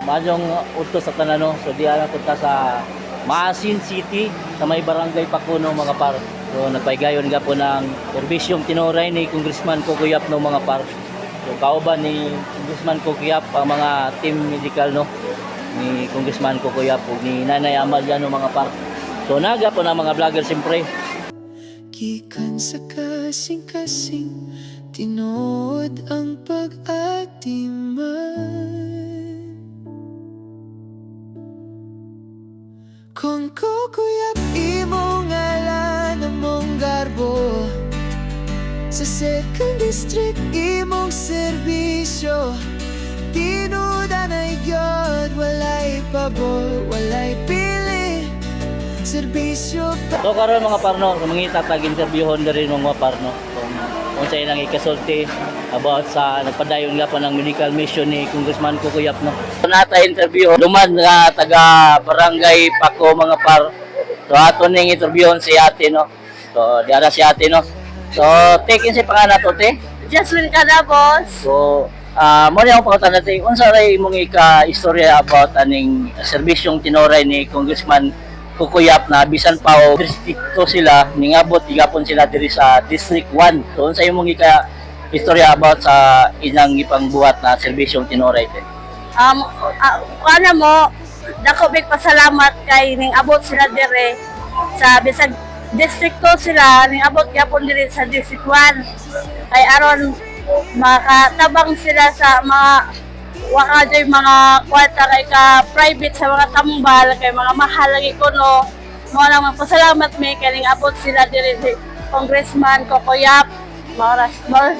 Madyong udto sa tanan no. So di ana punta sa Maasin City sa may barangay Pakuno mga par. So nagpaygayon nga po ng serbisyong tinuray ni Congressman Kukuyap no mga par. So kauban ni Congressman Kukuyap ang mga team medical no ni Congressman Kukuyap ug ni Nanay Amalia no mga par. So naga po na mga vlogger siyempre. Gikan sa kasing-kasing tinood ang pag-atiman. Kung kukuyap imong ngalan among garbo sa 2nd District imong serbisyo, tinuda na igyod, walay pabor, walay pili, serbisyo pa. So karon mga parno, sa mga itatag interviewon na rin mga parno kung sa'yo nang ikasulti about sa nagpadayon nga pa ng medical mission ni Congressman Kukuyap no. So nata interview duman nga taga barangay Pako mga par. So ato ning interviewon si ate no. So diara si ate no. So take in si pangalan to te. Jasmine ka na, boss. So mo ni akong pangutan natin unsa ray imong istorya about aning serbisyong tinoray ni Congressman Kukuyap na bisan pa o distrito sila ningabot gigapon sila diri sa District 1. So unsa imong istorya about sa ilang ipangbuhat na serbisyong tinoray te? Ano mo, dako big pasalamat kay ning abot sila dire sa bisag distrito sila ning abot gyapon dire sa District 1. Kay aron makatabang sila sa mga waka dyan mga kwarta kay ka private sa mga tambal kay mga mahal lagi ko no mo nang magpasalamat mi kay ning abot sila diri si Congressman Kukuyap Maras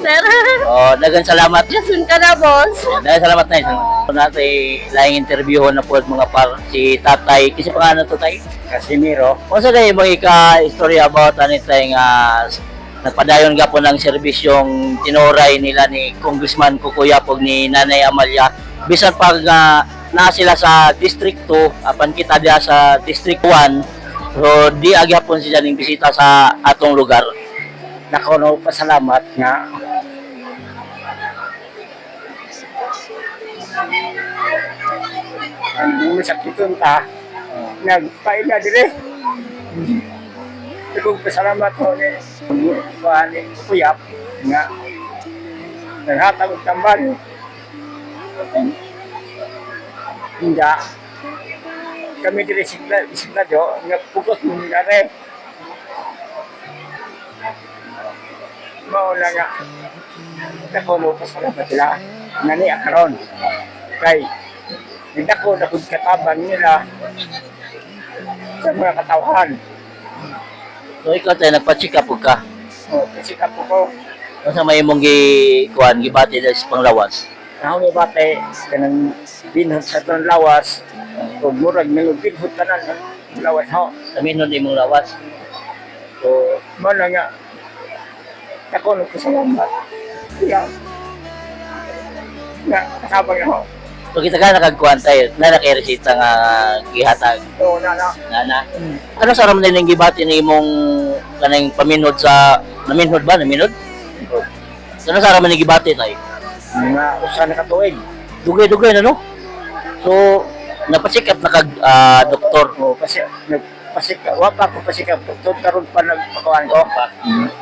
sir. Oh, daghang salamat. Jason ka na, boss. Daghang salamat na. So natay laing interview na po mga par si Tatay kasi pangalan to tay Casimiro. Unsa day imong istorya about ani tay nga nagpadayon nga po ng serbisyong tinuray nila ni Congressman Kukuyap ug ni Nanay Amalia bisan pag na sila sa District 2 apan kita diha sa District 1 so di agyapon sila ning bisita sa atong lugar. Nakono pasalamat nga ang masakiton ta nagpaila dire. Kung pasalamat ko ni Kukuyap nga naghatag og tambal. Hindi kami dire sigla jo nga pugos mo dire. Mao na nga nakono pasalamat sila nga ni akaron kay nagdako na kung katabang nila sa mga katawan. So ikaw tay nagpa-check up ka. O, kasi kapo ko, Unsa may imong gibati dahil sa panglawas? ako may bate, kanang binhot sa itong lawas, o murag may binhot ka na ng lawas ho. Sabihin nun imong lawas. So, mo na nga, ako nagpasalamat. Kaya, nga, kasabang na ho. So kita ka nakagkuhan tayo na nakiresita nga gihatag Oo, na. nana. Ano sa ramdam ning gibati ni imong kanang paminod sa naminhod ba naminhod? Ano sa ramdam ning gibati tay? Mga usa na katuig. Dugay-dugay na no. So napacheck up na kag doktor. O, kasi, wa pa ko pasikap. Doon karoon pa nagpakuhan ko.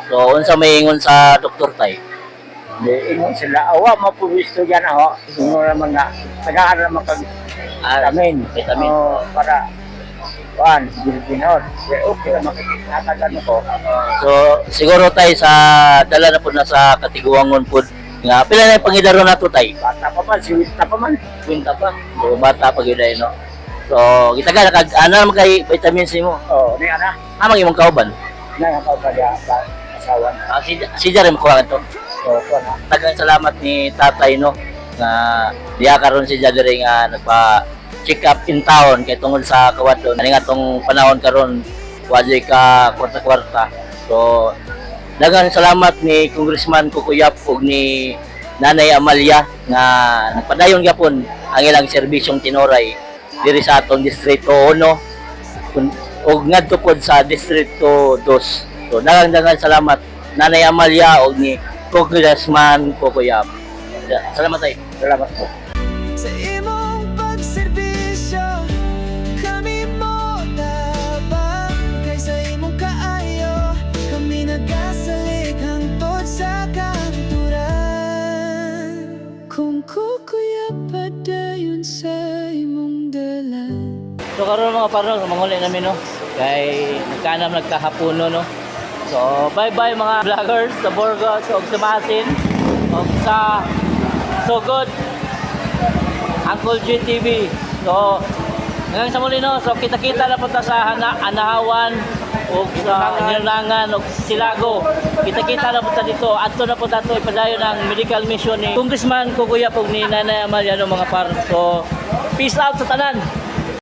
So unsa may ingon sa doktor tay? Di, ingon sila, awa, mapuwisto yan ho. Ingon naman nga, tagaan naman kag vitamin. Vitamin. O, para, kuhan, binod. Okay naman, nakatagan ko. So siguro tay sa dala na po na sa katiguangon pud nga pila na yung pangidaro nato tay? Bata pa man, siwit na pa man. Kwenta pa. So bata pa gyud ay no. So kita ka kag ana naman kay vitamin C mo. O, di ana, Amang imong kauban. nakakapagya pa, asawan. Si Jare mo kuha to. O, kuhan, Tagang salamat ni tatay no nga diya karon si Jare nga nagpa check up in town kay tungod sa kawadon. Ani nga tong panahon karon wajay ka kwarta-kwarta. So daghang salamat ni Congressman Kukuyap ug ni Nanay Amalia nga nagpadayon gyapon ang ilang serbisyong tinuray diri sa atong distrito 1 ug ngadto pod sa distrito 2. So daghang salamat Nanay Amalia ug ni Congressman Kukuyap. Salamat tay. salamat po. Sa imong pagsiservisyo karon mga parno, manguli namin no. Kay nagkanam nagkahapono no. So, bye-bye mga vloggers sa Burgos o sa Masin o sa Sugod Uncle GTV. So, hanggang sa muli no. So, kita-kita na punta sa Anahawan o sa Nilangan o Silago. Kita-kita na punta dito. Ato na punta ito ipadayo ng medical mission ni Congressman Kukuya Pog ni Nanay Amalia no mga par. So, peace out sa tanan.